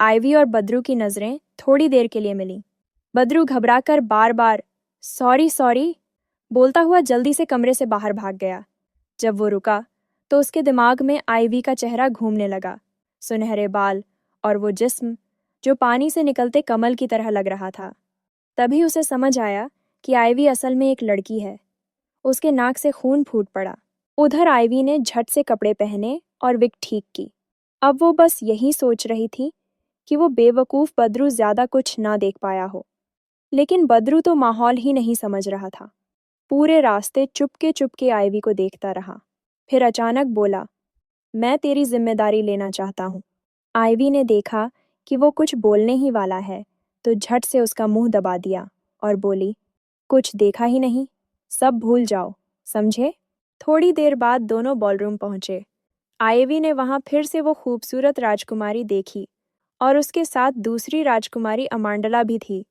Ivy और बद्रू की नज़रें थोड़ी देर के लिए मिलीं। बद्रू घबराकर बार बार सॉरी सॉरी बोलता हुआ जल्दी से कमरे से बाहर भाग गया। जब वो रुका तो उसके दिमाग में आइवी का चेहरा घूमने लगा, सुनहरे बाल और वो जिस्म जो पानी से निकलते कमल की तरह लग रहा था। तभी उसे समझ आया कि आइवी असल में एक लड़की है। उसके नाक से खून फूट पड़ा। उधर आइवी ने झट से कपड़े पहने और विग ठीक की। अब वो बस यही सोच रही थी कि वो बेवकूफ़ बद्रू ज़्यादा कुछ ना देख पाया हो। लेकिन बद्रू तो माहौल ही नहीं समझ रहा था। पूरे रास्ते चुपके चुपके आइवी को देखता रहा। फिर अचानक बोला, मैं तेरी जिम्मेदारी लेना चाहता हूँ। आइवी ने देखा कि वो कुछ बोलने ही वाला है तो झट से उसका मुंह दबा दिया और बोली, कुछ देखा ही नहीं, सब भूल जाओ, समझे? थोड़ी देर बाद दोनों बॉलरूम पहुंचे। आइवी ने वहां फिर से वो खूबसूरत राजकुमारी देखी और उसके साथ दूसरी राजकुमारी अमांडला भी थी,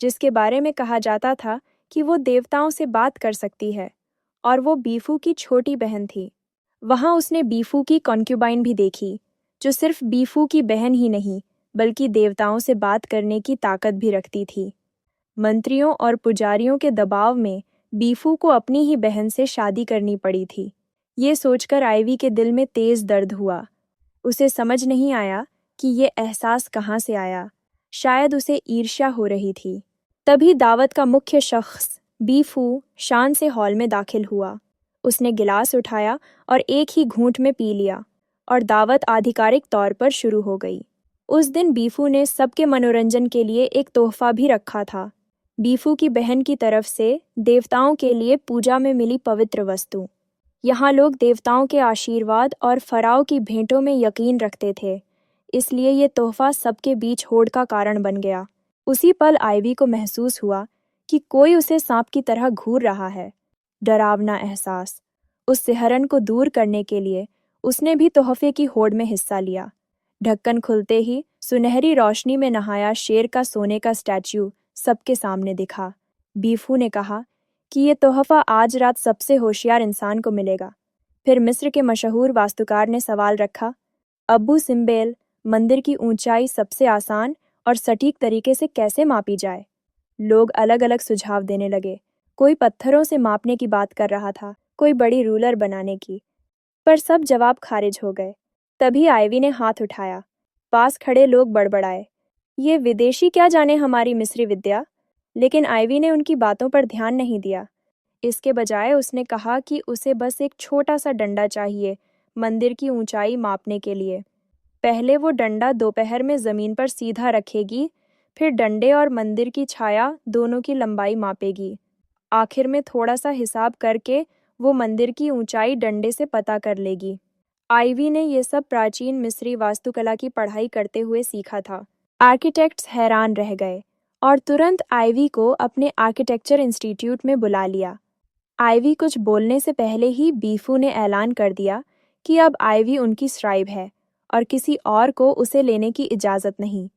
जिसके बारे में कहा जाता था कि वो देवताओं से बात कर सकती है, और वो बीफू की छोटी बहन थी। वहां उसने बीफू की कॉन्क्यूबाइन भी देखी, जो सिर्फ बीफू की बहन ही नहीं बल्कि देवताओं से बात करने की ताकत भी रखती थी। मंत्रियों और पुजारियों के दबाव में बीफू को अपनी ही बहन से शादी करनी पड़ी थी। ये सोचकर आइवी के दिल में तेज दर्द हुआ। उसे समझ नहीं आया कि ये एहसास कहाँ से आया। शायद उसे ईर्ष्या हो रही थी। तभी दावत का मुख्य शख्स बीफू शान से हॉल में दाखिल हुआ। उसने गिलास उठाया और एक ही घूंट में पी लिया और दावत आधिकारिक तौर पर शुरू हो गई। उस दिन बीफू ने सबके मनोरंजन के लिए एक तोहफा भी रखा था। बीफू की बहन की तरफ से देवताओं के लिए पूजा में मिली पवित्र वस्तु। यहाँ लोग देवताओं के आशीर्वाद और फराव की भेंटों में यकीन रखते थे, इसलिए ये तोहफा सबके बीच होड़ का कारण बन गया। उसी पल आइवी को महसूस हुआ कि कोई उसे सांप की तरह घूर रहा है। डरावना एहसास। उस सिहरन को दूर करने के लिए उसने भी तोहफे की होड़ में हिस्सा लिया। ढक्कन खुलते ही सुनहरी रोशनी में नहाया शेर का सोने का स्टैच्यू सबके सामने दिखा। बीफू ने कहा कि ये तोहफा आज रात सबसे होशियार इंसान को मिलेगा। फिर मिस्र के मशहूर वास्तुकार ने सवाल रखा, अब्बू सिम्बेल, मंदिर की ऊंचाई सबसे आसान और सटीक तरीके से कैसे मापी जाए? लोग अलग अलग सुझाव देने लगे। कोई पत्थरों से मापने की बात कर रहा था, कोई बड़ी रूलर बनाने की, पर सब जवाब खारिज हो गए। तभी आइवी ने हाथ उठाया। पास खड़े लोग बड़बड़ाए, ये विदेशी क्या जाने हमारी मिस्री विद्या। लेकिन आइवी ने उनकी बातों पर ध्यान नहीं दिया। इसके बजाय उसने कहा कि उसे बस एक छोटा सा डंडा चाहिए मंदिर की ऊंचाई मापने के लिए। पहले वो डंडा दोपहर में जमीन पर सीधा रखेगी, फिर डंडे और मंदिर की छाया दोनों की लंबाई मापेगी। आखिर में थोड़ा सा हिसाब करके वो मंदिर की ऊंचाई डंडे से पता कर लेगी। आइवी ने ये सब प्राचीन मिस्री वास्तुकला की पढ़ाई करते हुए सीखा था। आर्किटेक्ट्स हैरान रह गए और तुरंत आइवी को अपने आर्किटेक्चर इंस्टीट्यूट में बुला लिया। आइवी कुछ बोलने से पहले ही बीफू ने ऐलान कर दिया कि अब आइवी उनकी स्क्राइब है और किसी और को उसे लेने की इजाज़त नहीं।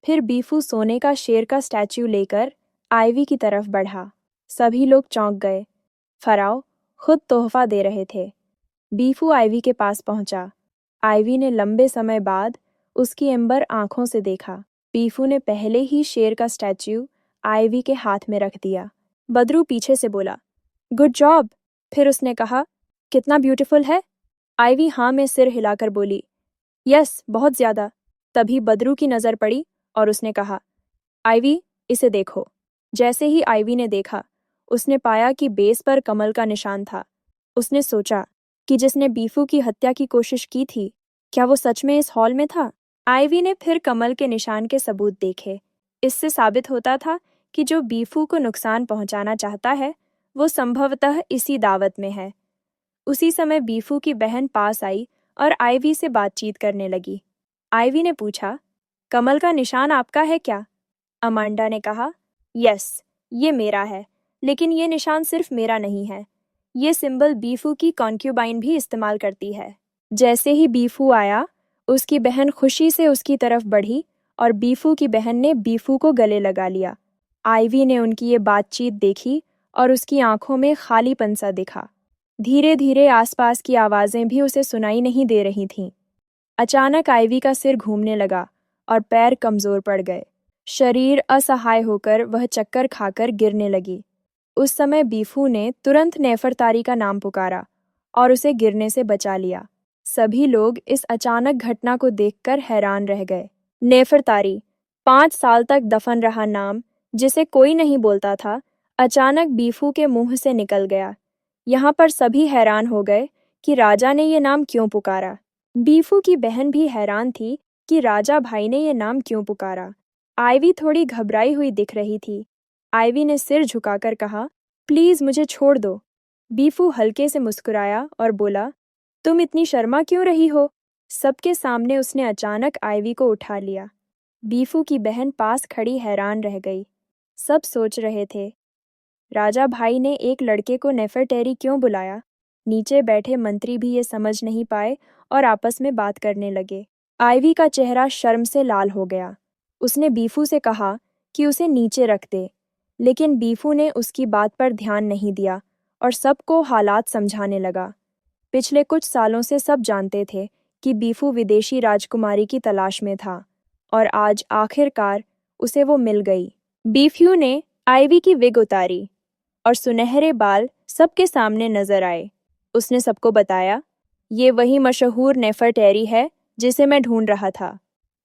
फिर बीफू सोने का शेर का स्टैच्यू लेकर आइवी की तरफ बढ़ा। सभी लोग चौंक गए। फराव खुद तोहफा दे रहे थे। बीफू आइवी के पास पहुंचा। आइवी ने लंबे समय बाद उसकी एम्बर आंखों से देखा। बीफू ने पहले ही शेर का स्टैच्यू आइवी के हाथ में रख दिया। बद्रू पीछे से बोला, गुड जॉब। फिर उसने कहा, कितना ब्यूटीफुल है? आइवी हाँ में सिर हिलाकर बोली, यस, बहुत ज्यादा। तभी बद्रू की नज़र पड़ी और उसने कहा, आइवी, इसे देखो। जैसे ही आइवी ने देखा, उसने पाया कि बेस पर कमल का निशान था। उसने सोचा कि जिसने बीफू की हत्या की कोशिश की थी, क्या वो सच में इस हॉल में था? आइवी ने फिर कमल के निशान के सबूत देखे। इससे साबित होता था कि जो बीफू को नुकसान पहुंचाना चाहता है, वो संभवतः इसी दावत में है। उसी समय बीफू की बहन पास आई और आइवी से बातचीत करने लगी। आइवी ने पूछा, कमल का निशान आपका है क्या? अमांडा ने कहा, यस, ये मेरा है, लेकिन ये निशान सिर्फ मेरा नहीं है। ये सिंबल बीफू की कॉन्क्यूबाइन भी इस्तेमाल करती है। जैसे ही बीफू आया, उसकी बहन खुशी से उसकी तरफ बढ़ी और बीफू की बहन ने बीफू को गले लगा लिया। आइवी ने उनकी ये बातचीत देखी और उसकी आंखों में खालीपन सा दिखा। धीरे धीरे आसपास की आवाज़ें भी उसे सुनाई नहीं दे रही थीं। अचानक आइवी का सिर घूमने लगा और पैर कमजोर पड़ गए। शरीर असहाय होकर वह चक्कर खाकर गिरने लगी। उस समय बीफू ने तुरंत नेफरतारी का नाम पुकारा और उसे गिरने से बचा लिया। सभी लोग इस अचानक घटना को देखकर हैरान रह गए। नेफरतारी, 5 साल तक दफन रहा नाम, जिसे कोई नहीं बोलता था, अचानक बीफू के मुंह से निकल गया। यहाँ पर सभी हैरान हो गए कि राजा ने ये नाम क्यों पुकारा। बीफू की बहन भी हैरान थी कि राजा भाई ने ये नाम क्यों पुकारा। आइवी थोड़ी घबराई हुई दिख रही थी। आइवी ने सिर झुकाकर कहा, प्लीज मुझे छोड़ दो। बीफू हल्के से मुस्कुराया और बोला, तुम इतनी शर्मा क्यों रही हो? सबके सामने उसने अचानक आइवी को उठा लिया। बीफू की बहन पास खड़ी हैरान रह गई। सब सोच रहे थे, राजा भाई ने एक लड़के को नेफरटेरी क्यों बुलाया? नीचे बैठे मंत्री भी ये समझ नहीं पाए और आपस में बात करने लगे। आइवी का चेहरा शर्म से लाल हो गया। उसने बीफू से कहा कि उसे नीचे रख दे, लेकिन बीफू ने उसकी बात पर ध्यान नहीं दिया और सबको हालात समझाने लगा। पिछले कुछ सालों से सब जानते थे कि बीफू विदेशी राजकुमारी की तलाश में था और आज आखिरकार उसे वो मिल गई। बीफू ने आइवी की विग उतारी और सुनहरे बाल सबके सामने नजर आए। उसने सबको बताया, ये वही मशहूर नेफरटेरी है जिसे मैं ढूंढ रहा था।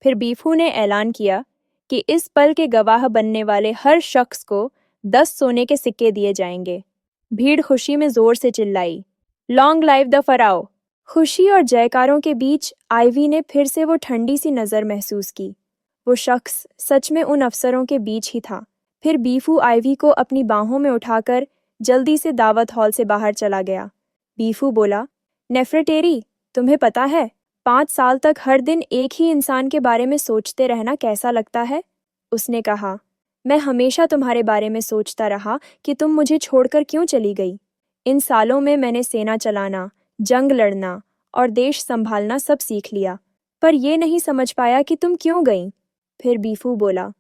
फिर बीफू ने ऐलान किया कि इस पल के गवाह बनने वाले हर शख्स को 10 सोने के सिक्के दिए जाएंगे। भीड़ खुशी में जोर से चिल्लाई, लॉन्ग लाइव द फराओ। खुशी और जयकारों के बीच आइवी ने फिर से वो ठंडी सी नज़र महसूस की। वो शख्स सच में उन अफसरों के बीच ही था। फिर बीफू आइवी को अपनी बाहों में उठाकर जल्दी से दावत हॉल से बाहर चला गया। बीफू बोला, नेफरटेरी, तुम्हें पता है 5 साल तक हर दिन एक ही इंसान के बारे में सोचते रहना कैसा लगता है? उसने कहा, मैं हमेशा तुम्हारे बारे में सोचता रहा कि तुम मुझे छोड़कर क्यों चली गई। इन सालों में मैंने सेना चलाना, जंग लड़ना और देश संभालना सब सीख लिया, पर यह नहीं समझ पाया कि तुम क्यों गई। फिर बीफू बोला,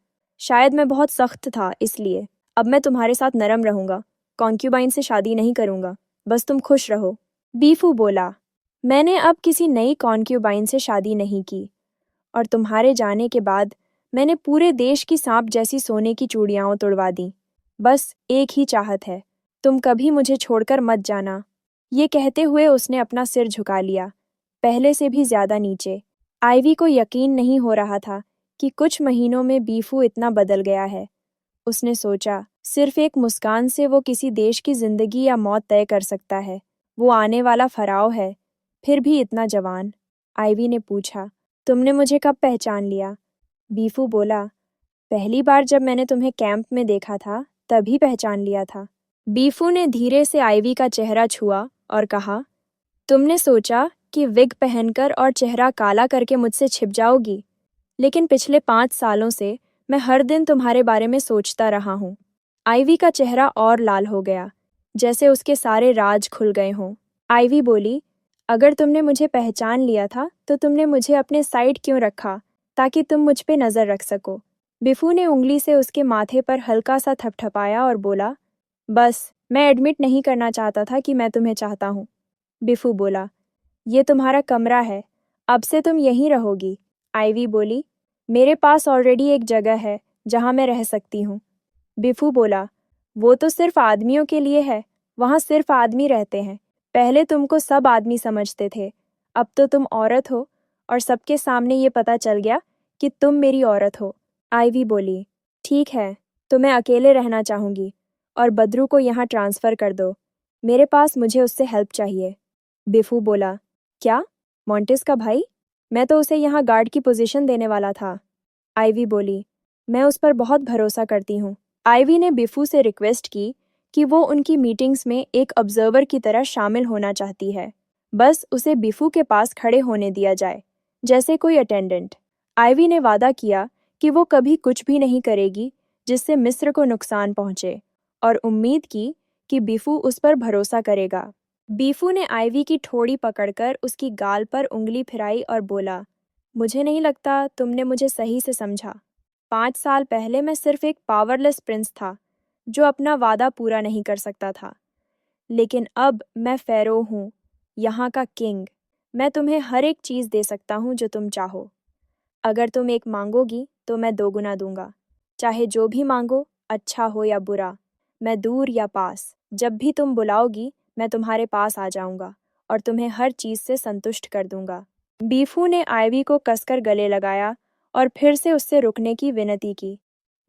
शायद मैं बहुत सख्त था इसलिए। अब मैं तुम्हारे साथ नरम रहूंगा, कॉन्क्यूबाइन से शादी नहीं करूंगा, बस तुम खुश रहो। बीफू बोला, मैंने अब किसी नई कॉन्क्यूबाइन से शादी नहीं की और तुम्हारे जाने के बाद मैंने पूरे देश की सांप जैसी सोने की चूड़ियां तोड़वा दी। बस एक ही चाहत है, तुम कभी मुझे छोड़कर मत जाना। ये कहते हुए उसने अपना सिर झुका लिया, पहले से भी ज्यादा नीचे। आइवी को यकीन नहीं हो रहा था कि कुछ महीनों में बीफू इतना बदल गया है। उसने सोचा, सिर्फ एक मुस्कान से वो किसी देश की जिंदगी या मौत तय कर सकता है। वो आने वाला फराव है, फिर भी इतना जवान। आइवी ने पूछा, तुमने मुझे कब पहचान लिया? बीफू बोला, पहली बार जब मैंने तुम्हें कैंप में देखा था तभी पहचान लिया था। बीफू ने धीरे से आइवी का चेहरा छुआ और कहा, तुमने सोचा कि विग पहनकर और चेहरा काला करके मुझसे छिप जाओगी, लेकिन पिछले 5 सालों से मैं हर दिन तुम्हारे बारे में सोचता रहा हूँ। आइवी का चेहरा और लाल हो गया, जैसे उसके सारे राज खुल गए हों। आइवी बोली, अगर तुमने मुझे पहचान लिया था तो तुमने मुझे अपने साइड क्यों रखा ताकि तुम मुझ पे नजर रख सको? बिफू ने उंगली से उसके माथे पर हल्का सा थपथपाया और बोला, बस मैं एडमिट नहीं करना चाहता था कि मैं तुम्हें चाहता हूँ। बिफू बोला, ये तुम्हारा कमरा है, अब से तुम यहीं रहोगी। आइवी बोली, मेरे पास ऑलरेडी एक जगह है जहाँ मैं रह सकती हूँ। बिफू बोला, वो तो सिर्फ आदमियों के लिए है, वहाँ सिर्फ आदमी रहते हैं। पहले तुमको सब आदमी समझते थे, अब तो तुम औरत हो और सबके सामने ये पता चल गया कि तुम मेरी औरत हो। आइवी बोली, ठीक है, तो मैं अकेले रहना चाहूँगी और बद्रू को यहाँ ट्रांसफ़र कर दो। मेरे पास मुझे उससे हेल्प चाहिए। बिफू बोला, क्या, मॉन्टिस का भाई? मैं तो उसे यहाँ गार्ड की पोजीशन देने वाला था। आइवी बोली, मैं उस पर बहुत भरोसा करती हूँ। आइवी ने बिफू से रिक्वेस्ट की कि वो उनकी मीटिंग्स में एक ऑब्जर्वर की तरह शामिल होना चाहती है। बस उसे बिफू के पास खड़े होने दिया जाए, जैसे कोई अटेंडेंट। आइवी ने वादा किया कि वो कभी कुछ भी नहीं करेगी जिससे मिस्र को नुकसान पहुंचे, और उम्मीद की कि बिफू उस पर भरोसा करेगा। बीफू ने आइवी की ठोड़ी पकड़कर उसकी गाल पर उंगली फिराई और बोला, मुझे नहीं लगता तुमने मुझे सही से समझा। 5 साल पहले मैं सिर्फ एक पावरलेस प्रिंस था जो अपना वादा पूरा नहीं कर सकता था, लेकिन अब मैं फ़ेरो हूँ, यहाँ का किंग। मैं तुम्हें हर एक चीज़ दे सकता हूँ जो तुम चाहो। अगर तुम एक मांगोगी तो मैं 2 गुना दूंगा। चाहे जो भी मांगो, अच्छा हो या बुरा, मैं दूर या पास, जब भी तुम बुलाओगी मैं तुम्हारे पास आ जाऊंगा और तुम्हें हर चीज़ से संतुष्ट कर दूंगा। बीफू ने आइवी को कसकर गले लगाया और फिर से उससे रुकने की विनती की।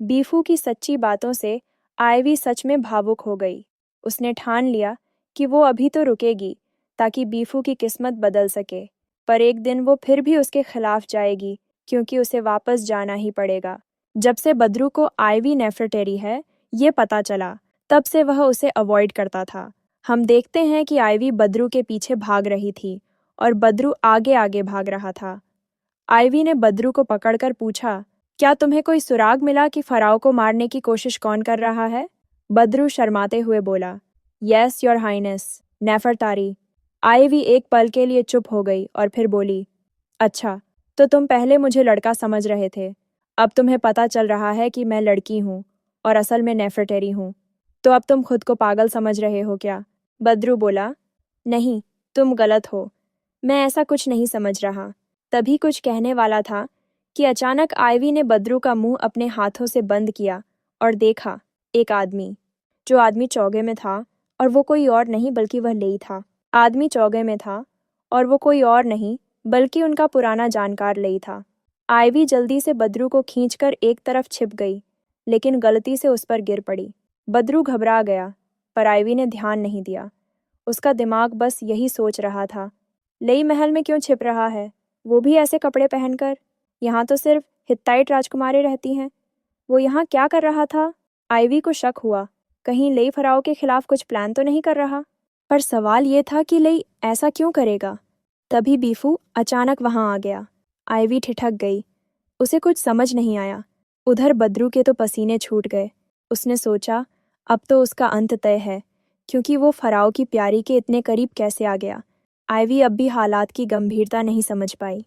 बीफू की सच्ची बातों से आइवी सच में भावुक हो गई। उसने ठान लिया कि वो अभी तो रुकेगी ताकि बीफू की किस्मत बदल सके, पर एक दिन वो फिर भी उसके खिलाफ जाएगी क्योंकि उसे वापस जाना ही पड़ेगा। जब से बद्रू को आइवी नेफ्रेटरी है ये पता चला, तब से वह उसे अवॉइड करता था। हम देखते हैं कि आइवी बद्रू के पीछे भाग रही थी और बद्रू आगे आगे भाग रहा था। आइवी ने बद्रू को पकड़कर पूछा, क्या तुम्हें कोई सुराग मिला कि फराओ को मारने की कोशिश कौन कर रहा है? बद्रू शर्माते हुए बोला, यस योर हाइनेस, नेफरतारी। आइवी एक पल के लिए चुप हो गई और फिर बोली, अच्छा, तो तुम पहले मुझे लड़का समझ रहे थे, अब तुम्हें पता चल रहा है कि मैं लड़की हूँ और असल में नेफ्रेटरी हूँ, तो अब तुम खुद को पागल समझ रहे हो क्या? बद्रू बोला, नहीं, तुम गलत हो, मैं ऐसा कुछ नहीं समझ रहा। तभी कुछ कहने वाला था कि अचानक आइवी ने बद्रू का मुंह अपने हाथों से बंद किया और देखा एक आदमी, जो आदमी चौगे में था और वो कोई और नहीं बल्कि वह लेई था। आदमी चौगे में था और वो कोई और नहीं बल्कि उनका पुराना जानकार लेई था। आइवी जल्दी से बद्रू को खींचकर एक तरफ छिप गई, लेकिन गलती से उस पर गिर पड़ी। बद्रू घबरा गया, पर आइवी ने ध्यान नहीं दिया। उसका दिमाग बस यही सोच रहा था, लेई महल में क्यों छिप रहा है, वो भी ऐसे कपड़े पहनकर? यहाँ तो सिर्फ हित्ताइट राजकुमारी रहती हैं। वो यहाँ क्या कर रहा था? आइवी को शक हुआ, कहीं लेई फराओ के खिलाफ कुछ प्लान तो नहीं कर रहा। पर सवाल ये था कि लेई ऐसा क्यों करेगा? तभी बीफू अचानक वहां आ गया। आइवी ठिठक गई, उसे कुछ समझ नहीं आया। उधर बद्रू के तो पसीने छूट गए। उसने सोचा, अब तो उसका अंत तय है, क्योंकि वो फराओ की प्यारी के इतने करीब कैसे आ गया। आइवी अब भी हालात की गंभीरता नहीं समझ पाई।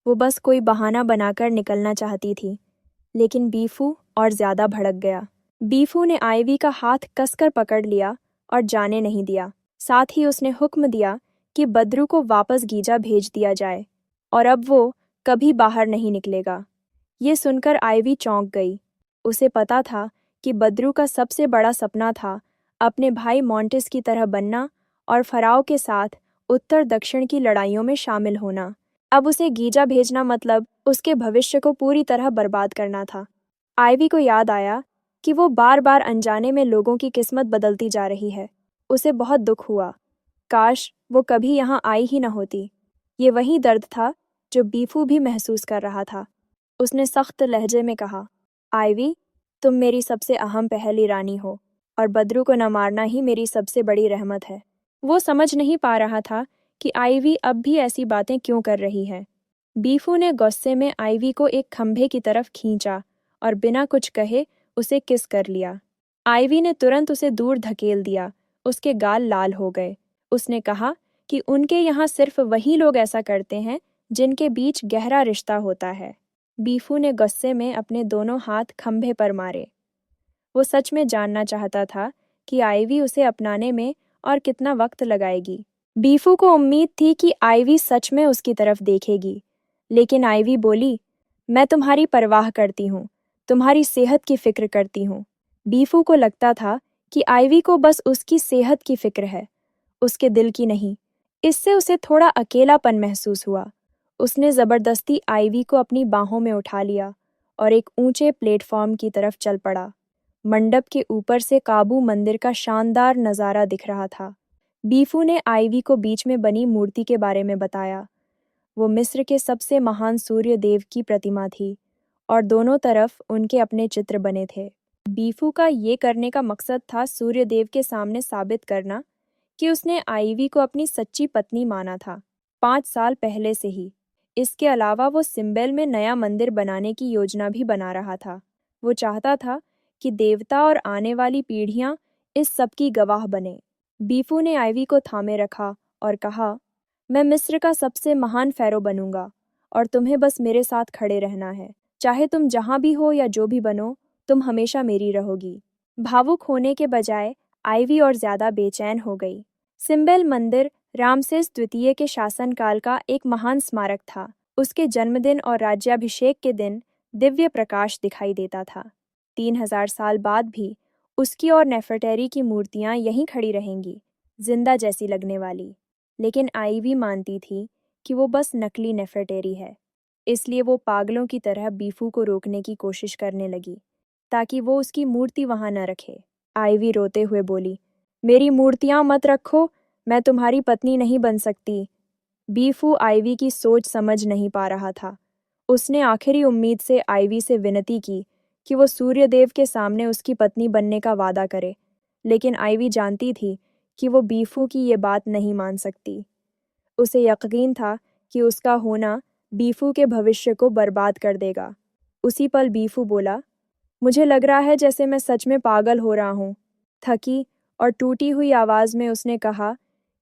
वो बस कोई बहाना बनाकर निकलना चाहती थी, लेकिन बीफू और ज्यादा भड़क गया। बीफू ने आइवी का हाथ कसकर पकड़ लिया और जाने नहीं दिया। साथ ही उसने हुक्म दिया कि बद्रू को वापस गीजा भेज दिया जाए और अब वो कभी बाहर नहीं निकलेगा। ये सुनकर आइवी चौंक गई। उसे पता था कि बद्रू का सबसे बड़ा सपना था अपने भाई मॉन्टिस की तरह बनना और फराओ के साथ उत्तर दक्षिण की लड़ाइयों में शामिल होना। अब उसे गीजा भेजना मतलब उसके भविष्य को पूरी तरह बर्बाद करना था। आइवी को याद आया कि वो बार बार अनजाने में लोगों की किस्मत बदलती जा रही है। उसे बहुत दुख हुआ, काश वो कभी यहाँ आई ही न होती। ये वही दर्द था जो बीफू भी महसूस कर रहा था। उसने सख्त लहजे में कहा, आइवी, तुम मेरी सबसे अहम पहली रानी हो और बद्रू को न मारना ही मेरी सबसे बड़ी रहमत है। वो समझ नहीं पा रहा था कि आइवी अब भी ऐसी बातें क्यों कर रही है। बीफू ने गुस्से में आइवी को एक खंभे की तरफ खींचा और बिना कुछ कहे उसे किस कर लिया। आइवी ने तुरंत उसे दूर धकेल दिया। उसके गाल लाल हो गए। उसने कहा कि उनके यहाँ सिर्फ वही लोग ऐसा करते हैं जिनके बीच गहरा रिश्ता होता है। बीफू ने गुस्से में अपने दोनों हाथ खंभे पर मारे। वो सच में जानना चाहता था कि आइवी उसे अपनाने में और कितना वक्त लगाएगी। बीफू को उम्मीद थी कि आइवी सच में उसकी तरफ देखेगी, लेकिन आइवी बोली, मैं तुम्हारी परवाह करती हूँ, तुम्हारी सेहत की फिक्र करती हूँ। बीफू को लगता था कि आइवी को बस उसकी सेहत की फिक्र है, उसके दिल की नहीं। इससे उसे थोड़ा अकेलापन महसूस हुआ। उसने जबरदस्ती आइवी को अपनी बाहों में उठा लिया और एक ऊंचे प्लेटफॉर्म की तरफ चल पड़ा। मंडप के ऊपर से काबू मंदिर का शानदार नज़ारा दिख रहा था। बीफू ने आइवी को बीच में बनी मूर्ति के बारे में बताया। वो मिस्र के सबसे महान सूर्य देव की प्रतिमा थी और दोनों तरफ उनके अपने चित्र बने थे। बीफू का ये करने का मकसद था सूर्य देव के सामने साबित करना कि उसने आइवी को अपनी सच्ची पत्नी माना था, 5 साल पहले से ही। इसके अलावा वो सिम्बेल में नया मंदिर बनाने की योजना भी बना रहा था। वो चाहता था कि देवता और आने वाली पीढ़ियां इस सब की गवाह बने। बीफू ने आइवी को थामे रखा और कहा, मैं मिस्र का सबसे महान फ़ैरो बनूंगा और तुम्हें बस मेरे साथ खड़े रहना है। चाहे तुम जहां भी हो या जो भी बनो, तुम हमेशा मेरी रहोगी। भावुक होने के बजाय आइवी और ज्यादा बेचैन हो गई। सिम्बेल मंदिर रामसेस द्वितीय के शासनकाल का एक महान स्मारक था। उसके जन्मदिन और राज्याभिषेक के दिन दिव्य प्रकाश दिखाई देता था। 3000 साल बाद भी उसकी और नेफरटेरी की मूर्तियां यहीं खड़ी रहेंगी, जिंदा जैसी लगने वाली। लेकिन आइवी मानती थी कि वो बस नकली नेफरटेरी है, इसलिए वो पागलों की तरह बीफू को रोकने की कोशिश करने लगी ताकि वो उसकी मूर्ति वहां न रखे। आइवी रोते हुए बोली, मेरी मूर्तियां मत रखो, मैं तुम्हारी पत्नी नहीं बन सकती। बीफू आइवी की सोच समझ नहीं पा रहा था। उसने आखिरी उम्मीद से आइवी से विनती की कि वो सूर्यदेव के सामने उसकी पत्नी बनने का वादा करे, लेकिन आइवी जानती थी कि वो बीफू की ये बात नहीं मान सकती। उसे यकीन था कि उसका होना बीफू के भविष्य को बर्बाद कर देगा। उसी पल बीफू बोला, मुझे लग रहा है जैसे मैं सच में पागल हो रहा हूँ। थकी और टूटी हुई आवाज़ में उसने कहा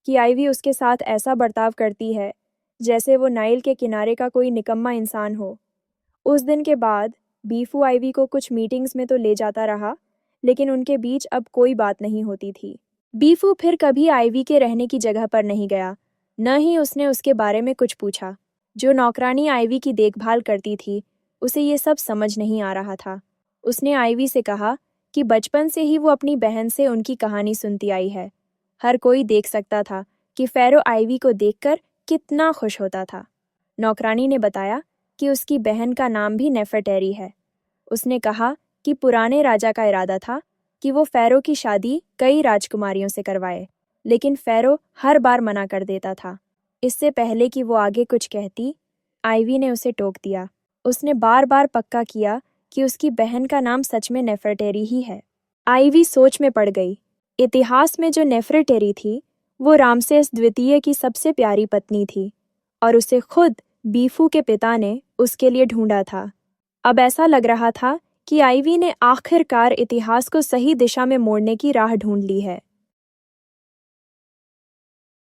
कि आइवी उसके साथ ऐसा बर्ताव करती है जैसे वो नाइल के किनारे का कोई निकम्मा इंसान हो। उस दिन के बाद बीफू आइवी को कुछ मीटिंग्स में तो ले जाता रहा, लेकिन उनके बीच अब कोई बात नहीं होती थी। बीफू फिर कभी आइवी के रहने की जगह पर नहीं गया, न ही उसने उसके बारे में कुछ पूछा। जो नौकरानी आइवी की देखभाल करती थी, उसे ये सब समझ नहीं आ रहा था। उसने आइवी से कहा कि बचपन से ही वो अपनी बहन से उनकी कहानी सुनती आई है। हर कोई देख सकता था कि फ़ैरो आइवी को देखकर कितना खुश होता था। नौकरानी ने बताया कि उसकी बहन का नाम भी नेफरटेरी है। उसने कहा कि पुराने राजा का इरादा था कि वो फ़ैरो की शादी कई राजकुमारियों से करवाए, लेकिन फ़ैरो हर बार मना कर देता था। इससे पहले कि वो आगे कुछ कहती, आइवी ने उसे टोक दिया। उसने बार बार पक्का किया कि उसकी बहन का नाम सच में नेफरटेरी ही है। आइवी सोच में पड़ गई। इतिहास में जो नेफरटेरी थी, वो रामसेस द्वितीय की सबसे प्यारी पत्नी थी और उसे खुद बीफू के पिता ने उसके लिए ढूंढा था। अब ऐसा लग रहा था कि आइवी ने आखिरकार इतिहास को सही दिशा में मोड़ने की राह ढूंढ ली है।